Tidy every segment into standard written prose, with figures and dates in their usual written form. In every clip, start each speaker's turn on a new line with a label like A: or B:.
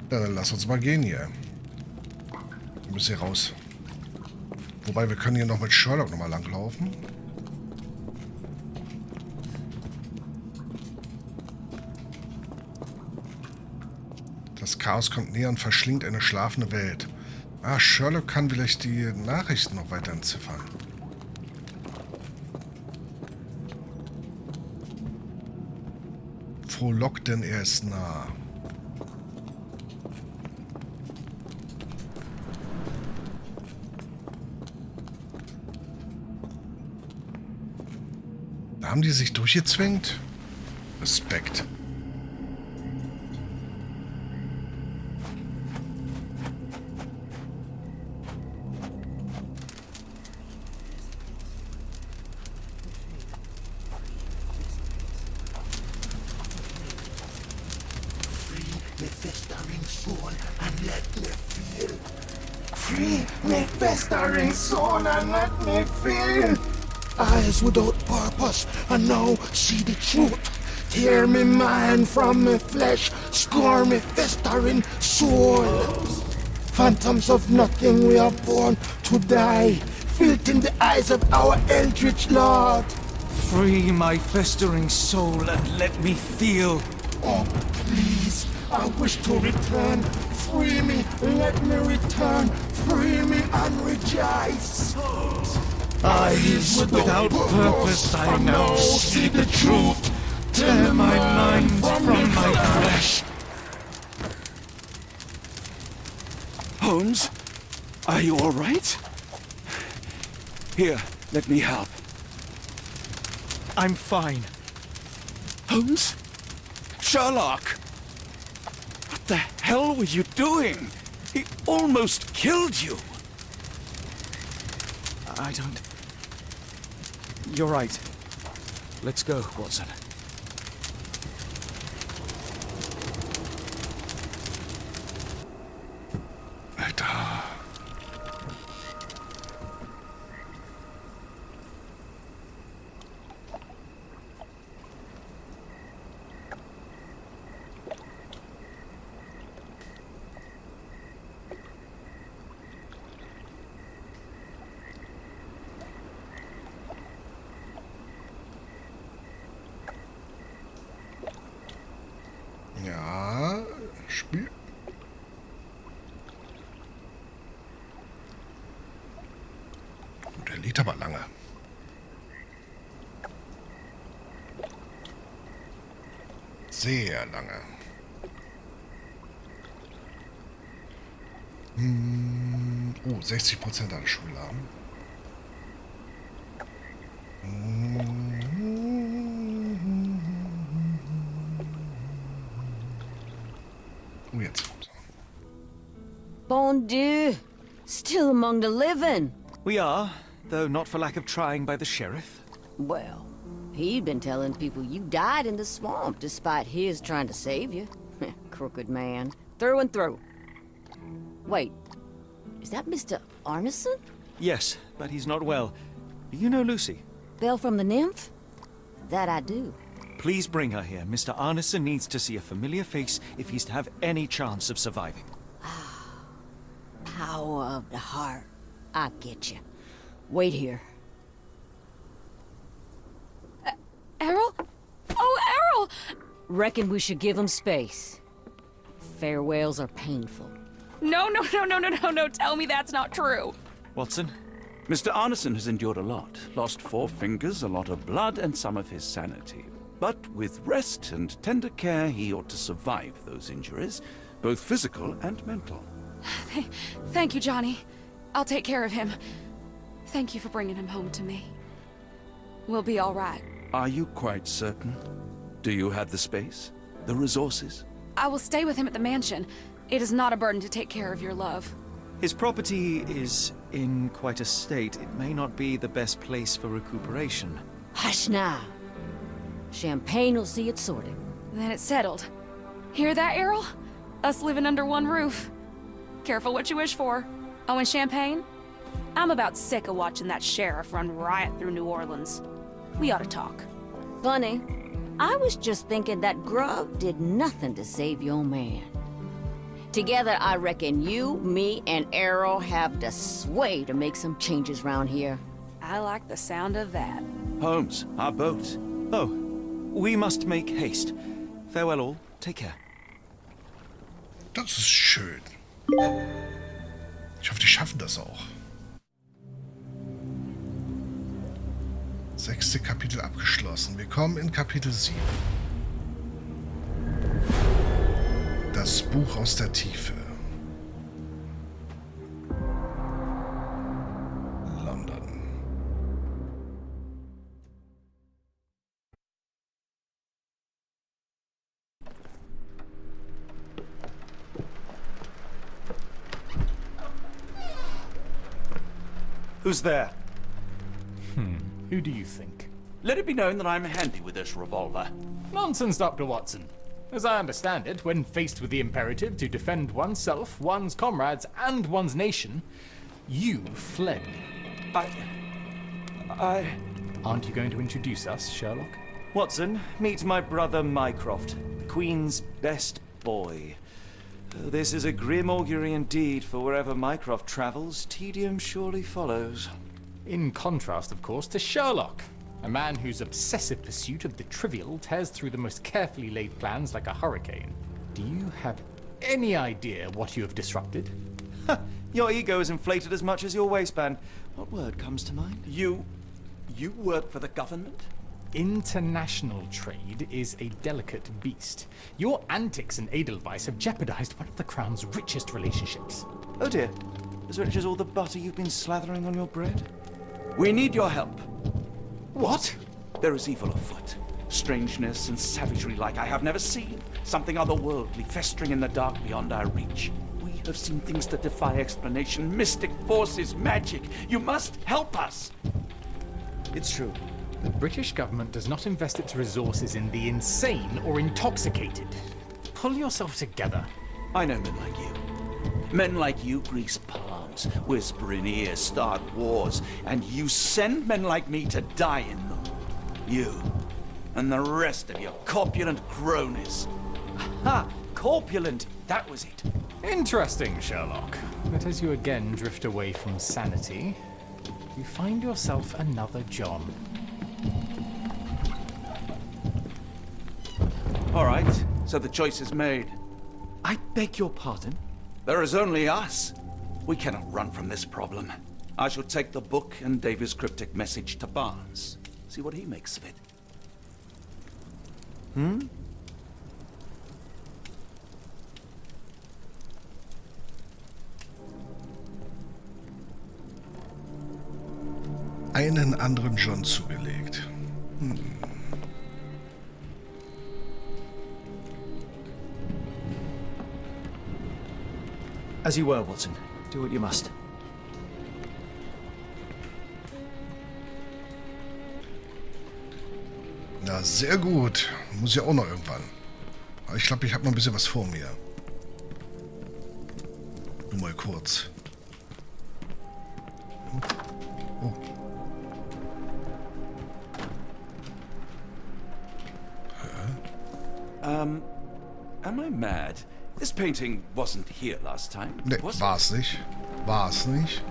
A: Ja, dann lass uns mal gehen hier. Wir müssen hier raus. Wobei, wir können hier noch mit Sherlock nochmal langlaufen. Das Chaos kommt näher und verschlingt eine schlafende Welt. Ah, Sherlock kann vielleicht die Nachrichten noch weiter entziffern. Frohlockt, denn er ist nah. Da haben die sich durchgezwängt? Respekt.
B: Festering soul and let me feel. Eyes without purpose and now see the truth. Tear me mind from me flesh, score me festering soul. Phantoms of nothing, we are born to die, filth in the eyes of our eldritch lord.
C: Free my festering soul and let me feel.
B: Oh, please, I wish to return. Free me, let me return. Free me and rejoice. Eyes
C: Without purpose, I now see the truth. Tear my mind from my flesh.
D: Holmes, are you all right? Here, let me help.
C: I'm fine.
D: Holmes? Sherlock! What the hell were you doing? He almost killed you.
C: I don't... You're right. Let's go, Watson.
A: Alter. Ja, Spiel. Oh, der liegt aber lange. Sehr lange. Oh, 60% aller Schüler haben. Oh, jetzt.
E: Bon Dieu! Still among the living.
C: We are, though not for lack of trying by the sheriff.
E: Well, he'd been telling people you died in the swamp despite his trying to save you. Crooked man. Through and through. Wait, is that Mr. Arneson?
C: Yes, but he's not well. Do you know Lucy?
E: Belle from the Nymph? That I do.
C: Please bring her here. Mr. Arneson needs to see a familiar face if he's to have any chance of surviving.
E: Power of the heart. I get you. Wait here.
F: Errol? Oh, Errol!
E: Reckon we should give him space. Farewells are painful.
F: No, tell me that's not true.
C: Watson?
D: Mr. Arneson has endured a lot. Lost 4 fingers, a lot of blood, and some of his sanity. But with rest and tender care, he ought to survive those injuries, both physical and mental.
F: Thank you, Johnny. I'll take care of him. Thank you for bringing him home to me. We'll be all right.
D: Are you quite certain? Do you have the space? The resources?
F: I will stay with him at the mansion. It is not a burden to take care of your love.
C: His property is in quite a state. It may not be the best place for recuperation.
E: Hush now. Champagne will see it sorted.
F: Then it's settled. Hear that, Errol? Us living under one roof. Careful what you wish for. Oh, and champagne? I'm about sick of watching that sheriff run riot through New Orleans. We ought to talk.
E: Funny. I was just thinking that grub did nothing to save your man. Together, I reckon you, me, and Errol have the sway to make some changes round here.
F: I like the sound of that.
D: Holmes, our boat.
G: Oh, we must make haste. Farewell all. Take care.
A: Das ist schön. Ich hoffe, die schaffen das auch. 6. Kapitel abgeschlossen. Wir kommen in Kapitel 7. Das Buch aus der Tiefe. London.
G: Who's there?
H: Who do you think?
D: Let it be known that I'm handy with this revolver.
H: Nonsense, Dr. Watson. As I understand it, when faced with the imperative to defend oneself, one's comrades, and one's nation, you fled.
G: I...
H: Aren't you going to introduce us, Sherlock?
G: Watson, meet my brother Mycroft, the Queen's best boy. This is a grim augury indeed, for wherever Mycroft travels, tedium surely follows.
H: In contrast, of course, to Sherlock, a man whose obsessive pursuit of the trivial tears through the most carefully laid plans like a hurricane. Do you have any idea what you have disrupted?
G: Your ego is inflated as much as your waistband. What word comes to mind?
D: You work for the government?
H: International trade is a delicate beast. Your antics and Edelweiss have jeopardized one of the Crown's richest relationships.
G: Oh dear. As rich as all the butter you've been slathering on your bread?
D: We need your help.
H: What?
D: There is evil afoot. Strangeness and savagery like I have never seen. Something otherworldly festering in the dark beyond our reach. We have seen things that defy explanation. Mystic forces, magic. You must help us.
G: It's true.
H: The British government does not invest its resources in the insane or intoxicated. Pull yourself together.
D: I know men like you. Men like you grease palms, whisper in ears, start wars, and you send men like me to die in them. You and the rest of your corpulent cronies.
G: Ha! Corpulent! That was it.
H: Interesting, Sherlock. But as you again drift away from sanity, you find yourself another John.
D: All right, so the choice is made.
G: I beg your pardon?
D: There is only us. We cannot run from this problem. I shall take the book and Davy's cryptic message to Barnes. See what he makes of it.
A: Einen anderen John zugelegt.
G: As you were, Watson. Do what you must.
A: Na, sehr gut. Muss ja auch noch irgendwann. Aber ich glaube, ich habe noch ein bisschen was vor mir. Nur mal kurz. Oh.
D: Am I mad? This painting wasn't here last time.
A: Ne,
D: was
A: war's nicht. War's nicht.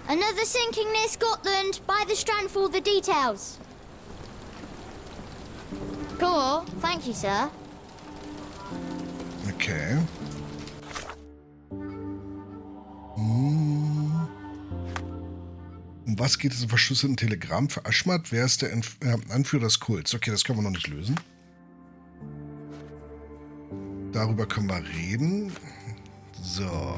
I: Another sinking near Scotland. By the Strand for all the details. Cool. Thank you, sir.
A: Okay. Um was geht es im verschlüsselten Telegramm? Für Aschmat, wer ist der Anführer des Kults? Okay, das können wir noch nicht lösen. Darüber können wir reden. So.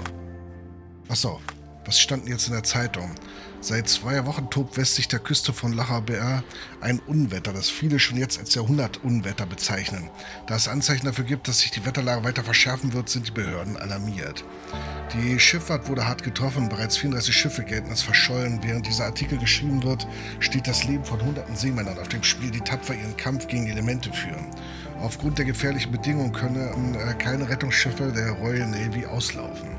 A: Achso, was stand denn jetzt in der Zeitung? Seit 2 Wochen tobt westlich der Küste von Lachabea ein Unwetter, das viele schon jetzt als Jahrhundertunwetter bezeichnen. Da es Anzeichen dafür gibt, dass sich die Wetterlage weiter verschärfen wird, sind die Behörden alarmiert. Die Schifffahrt wurde hart getroffen, bereits 34 Schiffe gelten als verschollen. Während dieser Artikel geschrieben wird, steht das Leben von hunderten Seemännern auf dem Spiel, die tapfer ihren Kampf gegen die Elemente führen. Aufgrund der gefährlichen Bedingungen können keine Rettungsschiffe der Royal Navy auslaufen.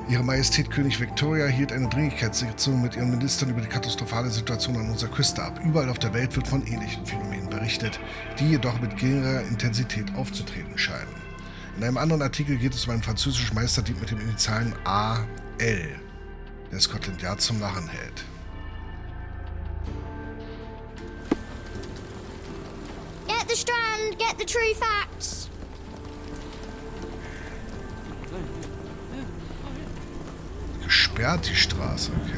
A: Ihre Majestät König Victoria hielt eine Dringlichkeitssitzung mit ihren Ministern über die katastrophale Situation an unserer Küste ab. Überall auf der Welt wird von ähnlichen Phänomenen berichtet, die jedoch mit geringerer Intensität aufzutreten scheinen. In einem anderen Artikel geht es um einen französischen Meisterdieb mit den Initialen AL, der Scotland Yard zum Lachen hält.
I: Get the strand, get the true facts.
A: Gesperrt die Straße, okay.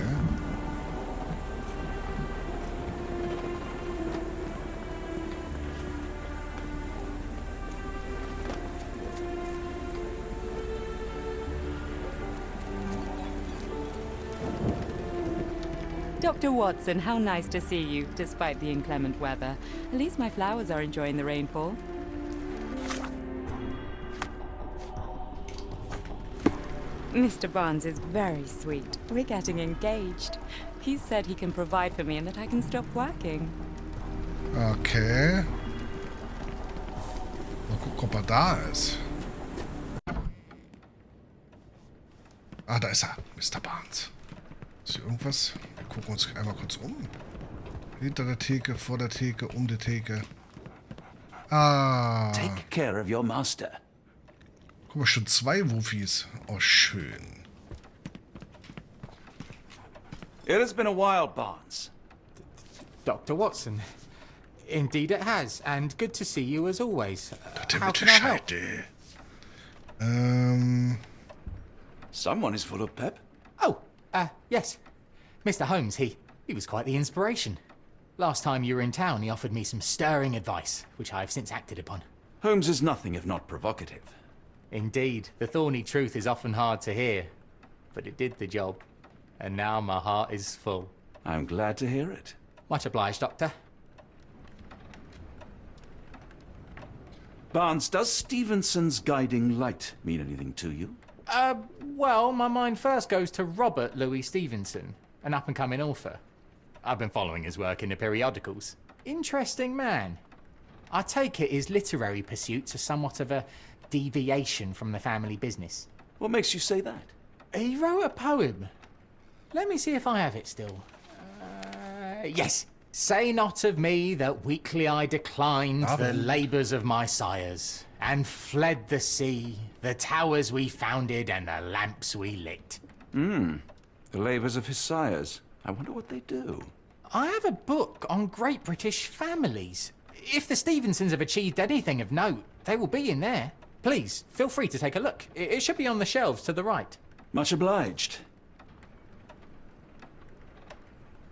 J: Dr. Watson, how nice to see you, despite the inclement weather. At least my flowers are enjoying the rainfall. Mr. Barnes is very sweet. We're getting engaged. He said he can provide for me and that I can stop working.
A: Okay. Mal gucken, ob er da ist. Ah, da ist er, Mr. Barnes. Ist hier irgendwas? Wir gucken uns einmal kurz um. Hinter der Theke, vor der Theke, um die Theke. Ah.
D: Take care of your master.
A: Guck mal, schon 2 Wuffis. Oh, schön.
D: It has been a while, Barnes.
H: Dr. Watson. Indeed it has, and good to see you as always.
A: Der
H: How
A: mit
H: can I help?
A: Scheide.
D: Someone is full of pep.
H: Oh, yes. Mr. Holmes, he was quite the inspiration. Last time you were in town, he offered me some stirring advice, which I have since acted upon.
D: Holmes is nothing if not provocative.
H: Indeed, the thorny truth is often hard to hear, but it did the job, and now my heart is full.
D: I'm glad to hear it.
H: Much obliged, Doctor.
D: Barnes, does Stevenson's guiding light mean anything to you?
H: Well, my mind first goes to Robert Louis Stevenson, an up-and-coming author. I've been following his work in the periodicals. Interesting man. I take it his literary pursuits are somewhat of a deviation from the family business.
D: What makes you say that?
H: He wrote a poem. Let me see if I have it still. Yes. Say not of me that weakly I declined the labours of my sires, and fled the sea, the towers we founded, and the lamps we lit.
D: The labours of his sires. I wonder what they do.
H: I have a book on great British families. If the Stevensons have achieved anything of note, they will be in there. Please, feel free to take a look. It should be on the shelves to the right.
D: Much obliged.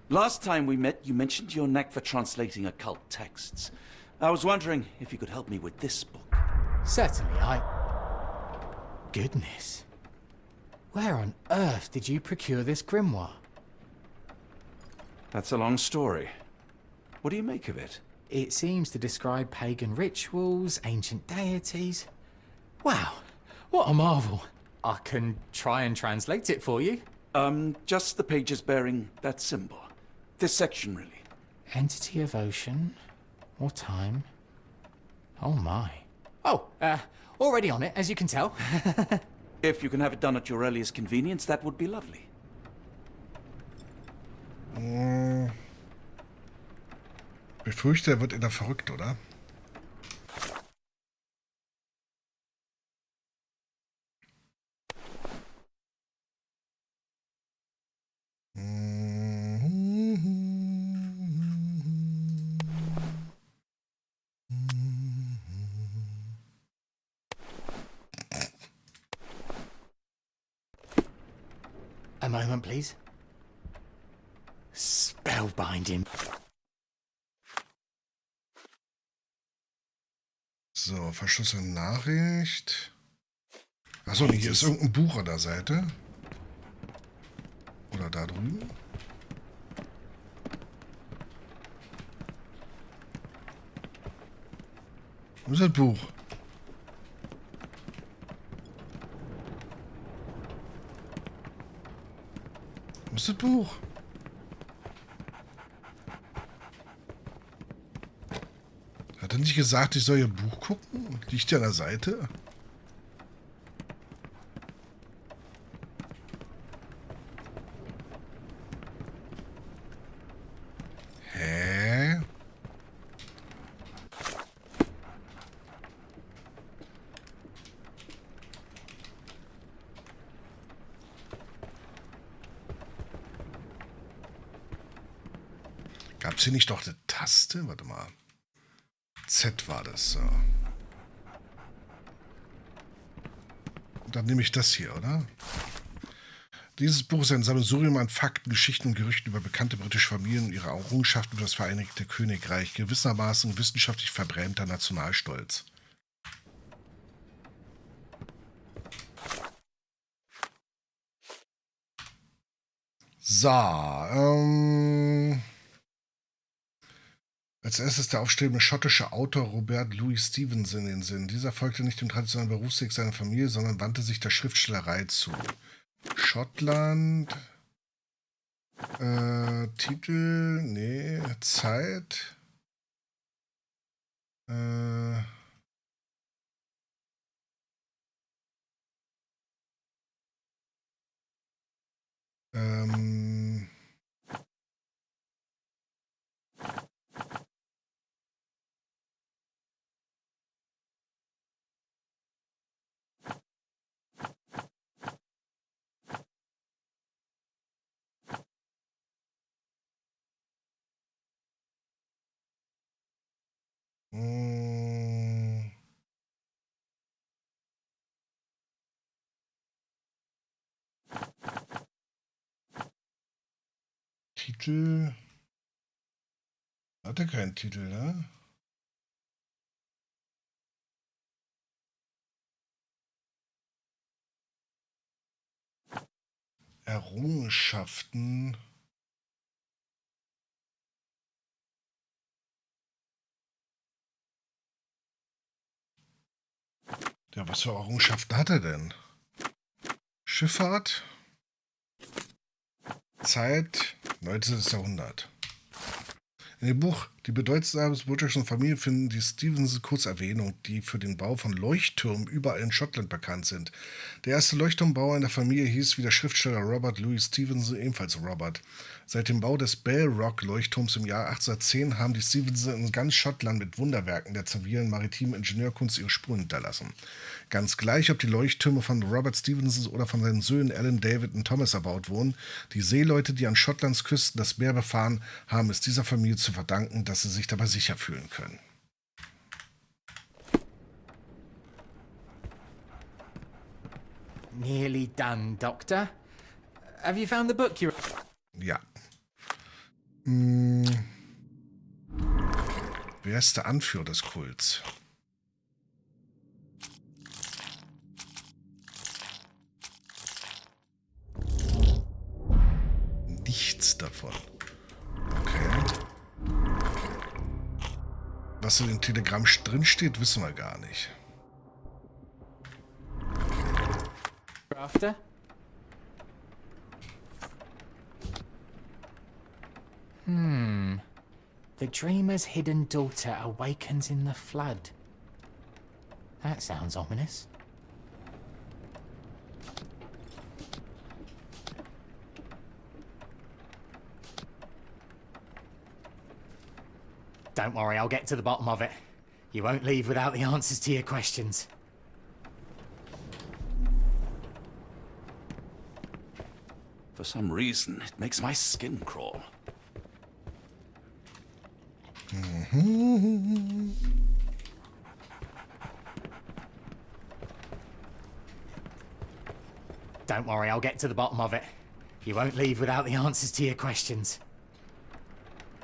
D: Last time we met, you mentioned your knack for translating occult texts. I was wondering if you could help me with this book.
H: Certainly, Goodness. Where on earth did you procure this grimoire?
D: That's a long story. What do you make of it?
H: It seems to describe pagan rituals, ancient deities. Wow, what a marvel. I can try and translate it for you.
D: Just the pages bearing that symbol. This section, really.
H: Entity of ocean, or time. Oh my. Oh, already on it, as you can tell.
D: If you can have it done at your earliest convenience, that would be lovely.
A: Befürchte, er wird inner verrückt, oder?
H: A moment, please. Spellbinding.
A: So, verschlüsselte Nachricht. Achso, hier ist irgendein Buch an der Seite. Oder da drüben. Wo ist das Buch? Wo ist das Buch? Hat er nicht gesagt, ich soll ihr Buch gucken? Liegt ja an der Seite. Gab es hier nicht doch eine Taste? Warte mal. Z war das, so. Dann nehme ich das hier, oder? Dieses Buch ist ein Sammelsurium an Fakten, Geschichten und Gerüchten über bekannte britische Familien und ihre Errungenschaften über das Vereinigte Königreich. Gewissermaßen wissenschaftlich verbrämter Nationalstolz. So, als erstes der aufstrebende schottische Autor Robert Louis Stevenson in den Sinn. Dieser folgte nicht dem traditionellen Berufsweg seiner Familie, sondern wandte sich der Schriftstellerei zu. Schottland. Titel. Nee. Zeit. Titel. Hatte keinen Titel, ne? Errungenschaften. Ja, was für Errungenschaften hat er denn? Schifffahrt. Zeit. 19. Jahrhundert. In dem Buch Die bedeutsamste britischen Familie finden die Stevenson kurz Erwähnung, die für den Bau von Leuchttürmen überall in Schottland bekannt sind. Der erste Leuchtturmbauer in der Familie hieß wie der Schriftsteller Robert Louis Stevenson ebenfalls Robert. Seit dem Bau des Bell Rock Leuchtturms im Jahr 1810 haben die Stevenson in ganz Schottland mit Wunderwerken der zivilen maritimen Ingenieurkunst ihre Spuren hinterlassen. Ganz gleich, ob die Leuchttürme von Robert Stevenson oder von seinen Söhnen Alan, David und Thomas erbaut wurden, die Seeleute, die an Schottlands Küsten das Meer befahren, haben es dieser Familie zu verdanken, dass sie sich dabei sicher fühlen können.
H: Nearly done, Doctor. Have you found the book you're...
A: Ja. Wer ist der Anführer des Kults? Nichts davon. Okay. Was in dem Telegramm drin steht, wissen wir gar nicht.
H: After? The dreamer's hidden daughter awakens in the flood. That sounds ominous. Don't worry, I'll get to the bottom of it. You won't leave without the answers to your questions.
D: For some reason, it makes my skin crawl.
H: Don't worry, I'll get to the bottom of it. You won't leave without the answers to your questions.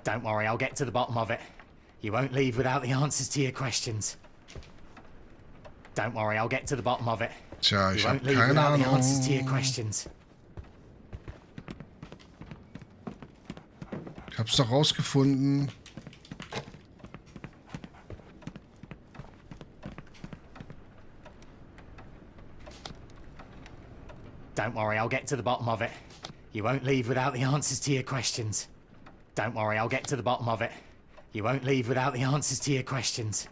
H: Don't worry, I'll get to the bottom of it. You won't leave without the answers to your questions. Don't worry, I'll get to the bottom of it.
A: Tja, ich
H: You
A: habe
H: won't leave
A: keine
H: without the
A: Ahnung.
H: answers to your questions.
A: Ich hab's doch rausgefunden.
H: Don't worry, I'll get to the bottom of it. You won't leave without the answers to your questions. Don't worry, I'll get to the bottom of it. You won't leave without the answers to your questions.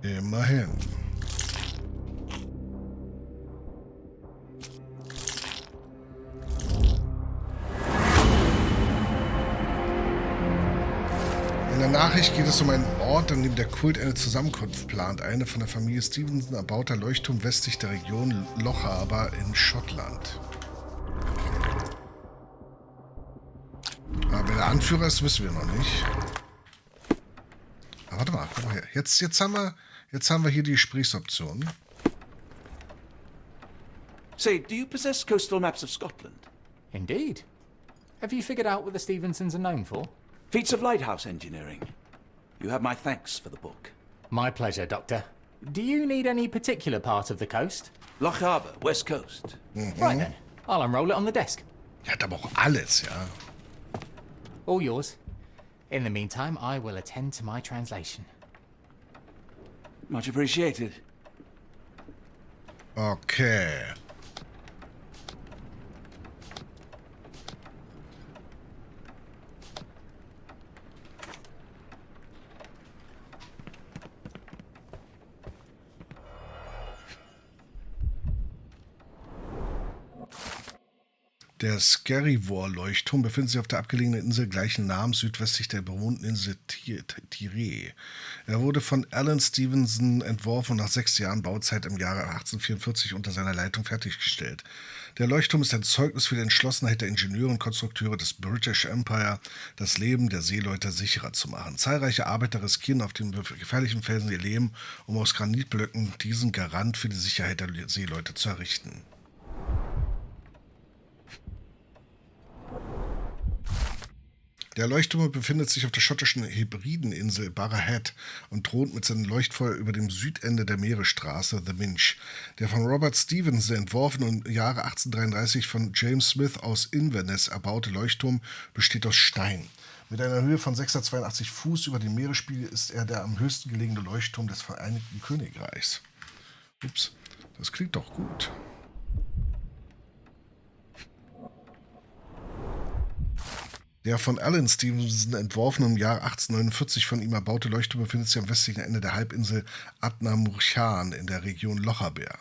A: Immerhin. In der Nachricht geht es um einen Ort, an dem der Kult eine Zusammenkunft plant. Eine von der Familie Stevenson erbauter Leuchtturm westlich der Region Lochaber in Schottland. Aber wer der Anführer ist, wissen wir noch nicht. Aber warte mal, guck mal her. Jetzt haben wir hier die Gesprächsoptionen.
D: Say, do you possess coastal maps of Scotland?
H: Indeed. Have you figured out what the Stevensons are known for?
D: Feats of lighthouse engineering. You have my thanks for the book.
H: My pleasure, Doctor. Do you need any particular part of the coast?
D: Loch Harbour, west coast.
H: Right then. I'll unroll it on the desk.
A: Ja, da aber auch alles, ja.
H: All yours. In the meantime, I will attend to my translation.
D: Much appreciated.
A: Okay. Der Skerryvore-Leuchtturm befindet sich auf der abgelegenen Insel gleichen Namens südwestlich der bewohnten Insel Tiree. Er wurde von Alan Stevenson entworfen und nach 6 Jahren Bauzeit im Jahre 1844 unter seiner Leitung fertiggestellt. Der Leuchtturm ist ein Zeugnis für die Entschlossenheit der Ingenieure und Konstrukteure des British Empire, das Leben der Seeleute sicherer zu machen. Zahlreiche Arbeiter riskieren auf den gefährlichen Felsen ihr Leben, um aus Granitblöcken diesen Garant für die Sicherheit der Seeleute zu errichten. Der Leuchtturm befindet sich auf der schottischen Hebrideninsel Barra und thront mit seinem Leuchtfeuer über dem Südende der Meeresstraße The Minch. Der von Robert Stevenson entworfene und im Jahre 1833 von James Smith aus Inverness erbaute Leuchtturm besteht aus Stein. Mit einer Höhe von 682 Fuß über dem Meeresspiegel ist er der am höchsten gelegene Leuchtturm des Vereinigten Königreichs. Ups, das klingt doch gut. Der von Alan Stevenson entworfene im Jahr 1849 von ihm erbaute Leuchtturm befindet sich am westlichen Ende der Halbinsel Adna Murchan in der Region Lochaber.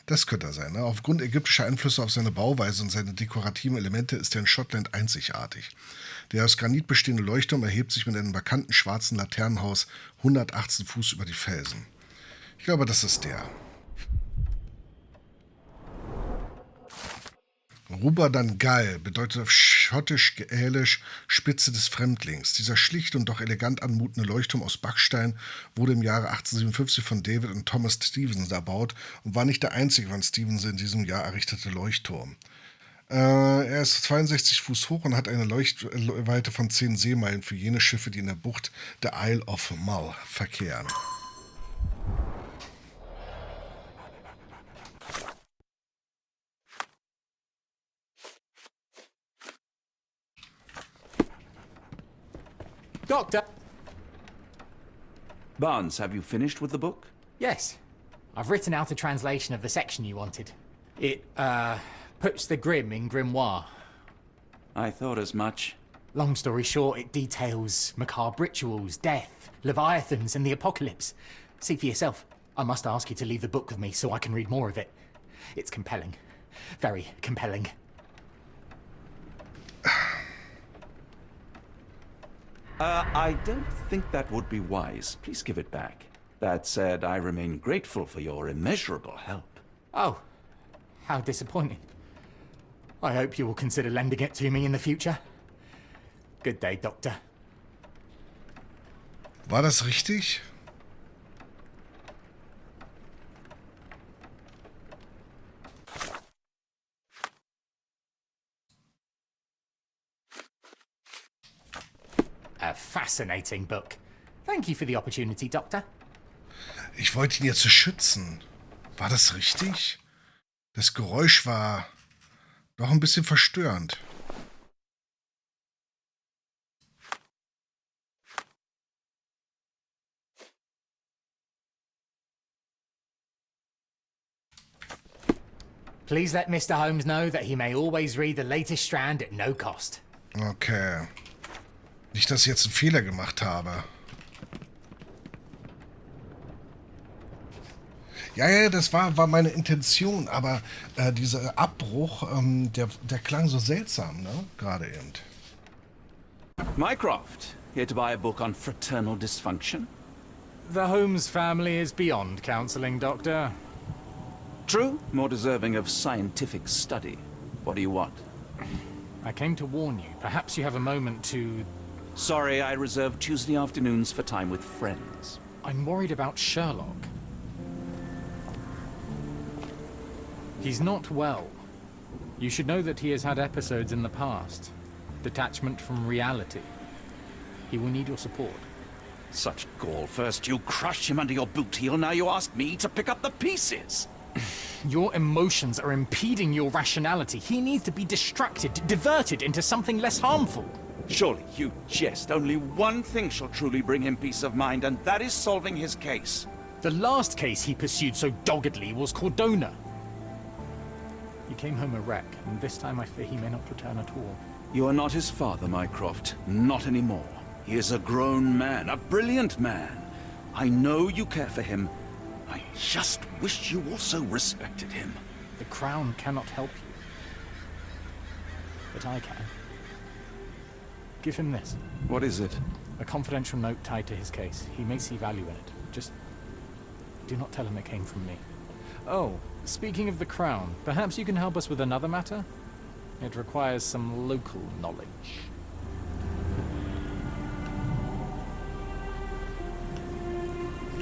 A: Das könnte er sein. Ne? Aufgrund ägyptischer Einflüsse auf seine Bauweise und seine dekorativen Elemente ist er in Schottland einzigartig. Der aus Granit bestehende Leuchtturm erhebt sich mit einem markanten schwarzen Laternenhaus 118 Fuß über die Felsen. Ich glaube, das ist der. Rubadangal bedeutet auf schottisch-gälisch Spitze des Fremdlings. Dieser schlicht und doch elegant anmutende Leuchtturm aus Backstein wurde im Jahre 1857 von David und Thomas Stevenson erbaut und war nicht der einzige von Stevenson in diesem Jahr errichtete Leuchtturm. Er ist 62 Fuß hoch und hat eine Leuchtweite von 10 Seemeilen für jene Schiffe, die in der Bucht der Isle of Mull verkehren.
H: Doctor!
D: Barnes, have you finished with the book?
H: Yes. I've written out a translation of the section you wanted. It, puts the grim in grimoire.
D: I thought as much.
H: Long story short, it details macabre rituals, death, leviathans, and the apocalypse. See for yourself. I must ask you to leave the book with me so I can read more of it. It's compelling. Very compelling.
D: I don't think that would be wise. Please give it back. That said, I remain grateful for your immeasurable help.
H: Oh, how disappointing. I hope you will consider lending it to me in the future. Good day, Doctor.
A: War das richtig?
H: A fascinating book. Thank you for the opportunity, Doctor.
A: Ich wollte ihn jetzt schützen. War das richtig? Das Geräusch war doch ein bisschen verstörend.
H: Please let Mr. Holmes know that he may always read the latest strand at no cost.
A: Okay. Nicht, dass ich jetzt einen Fehler gemacht habe. Ja, das war meine Intention, aber dieser Abbruch, der klang so seltsam, ne? Gerade eben.
D: Mycroft, here to buy a book on fraternal dysfunction?
H: The Holmes family is beyond counseling, Doctor.
D: True, more deserving of scientific study. What do you want?
H: I came to warn you. Perhaps you have a moment to...
D: Sorry, I reserve Tuesday afternoons for time with friends.
H: I'm worried about Sherlock. He's not well. You should know that he has had episodes in the past. Detachment from reality. He will need your support.
D: Such gall. First you crush him under your boot heel, now you ask me to pick up the pieces.
H: Your emotions are impeding your rationality. He needs to be distracted, diverted into something less harmful.
D: Surely you jest. Only one thing shall truly bring him peace of mind, and that is solving his case.
H: The last case he pursued so doggedly was Cordona. He came home a wreck, and this time I fear he may not return at all.
D: You are not his father, Mycroft. Not anymore. He is a grown man, a brilliant man. I know you care for him. I just wish you also respected him.
H: The Crown cannot help you. But I can. Give him this.
D: What is it?
H: A confidential note tied to his case. He may see value in it. Just do not tell him it came from me. Oh, speaking of the Crown, perhaps you can help us with another matter? It requires some local knowledge.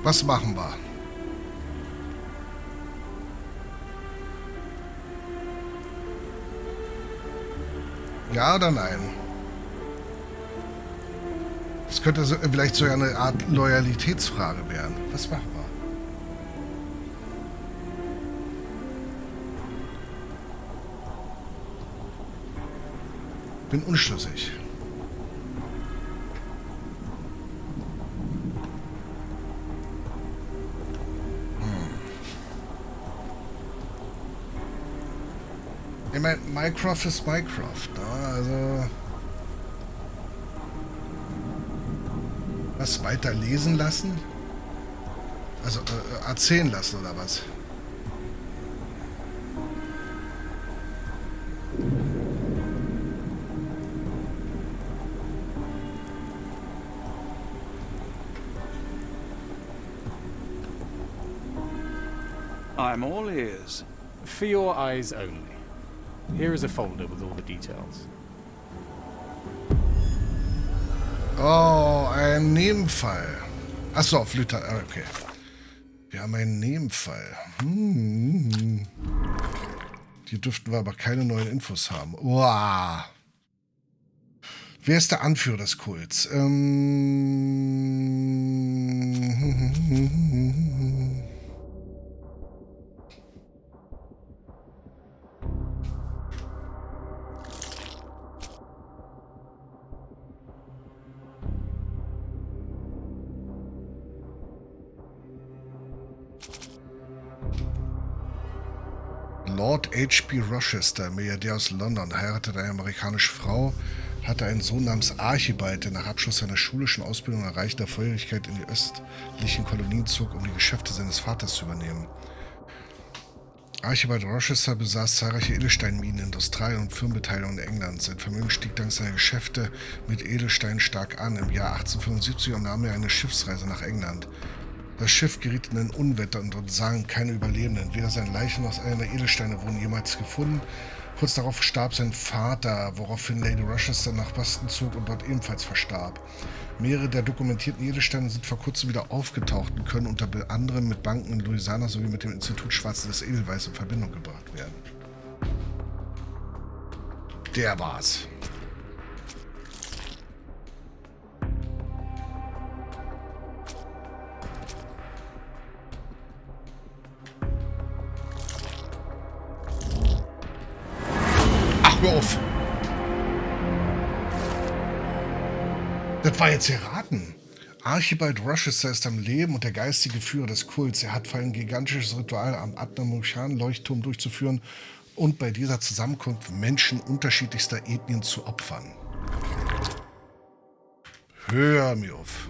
A: Was machen wir? Ja oder nein? Das könnte vielleicht sogar eine Art Loyalitätsfrage werden. Was machen wir? Bin unschlüssig. Ich meine, Mycroft ist Mycroft, ne? Also... Was, weiter lesen lassen? Also, erzählen lassen, oder was?
D: I'm all ears.
H: For your eyes only. Here is a folder with all the details.
A: Oh, ein Nebenfall. Achso, auf Lüther. Okay. Wir haben einen Nebenfall. Hier dürften wir aber keine neuen Infos haben. Uah. Wer ist der Anführer des Kults? Lord H.P. Rochester, Milliardär aus London, heiratete eine amerikanische Frau, hatte einen Sohn namens Archibald, der nach Abschluss seiner schulischen Ausbildung erreichter Volljährigkeit in die östlichen Kolonien zog, um die Geschäfte seines Vaters zu übernehmen. Archibald Rochester besaß zahlreiche Edelsteinminen in Australien und Firmenbeteiligungen in England. Sein Vermögen stieg dank seiner Geschäfte mit Edelsteinen stark an. Im Jahr 1875 unternahm er eine Schiffsreise nach England. Das Schiff geriet in ein Unwetter und dort sangen keine Überlebenden. Weder seine Leichen noch seine Edelsteine wurden jemals gefunden. Kurz darauf starb sein Vater, woraufhin Lady Rochester nach Boston zog und dort ebenfalls verstarb. Mehrere der dokumentierten Edelsteine sind vor kurzem wieder aufgetaucht und können unter anderem mit Banken in Louisiana sowie mit dem Institut Schwarzes Edelweiß in Verbindung gebracht werden. Der war's. Hör auf! Das war jetzt geraten. Archibald Rochester ist am Leben und der geistige Führer des Kults. Er hat vor, ein gigantisches Ritual am Adnamurchan-Leuchtturm durchzuführen und bei dieser Zusammenkunft Menschen unterschiedlichster Ethnien zu opfern. Hör mir auf.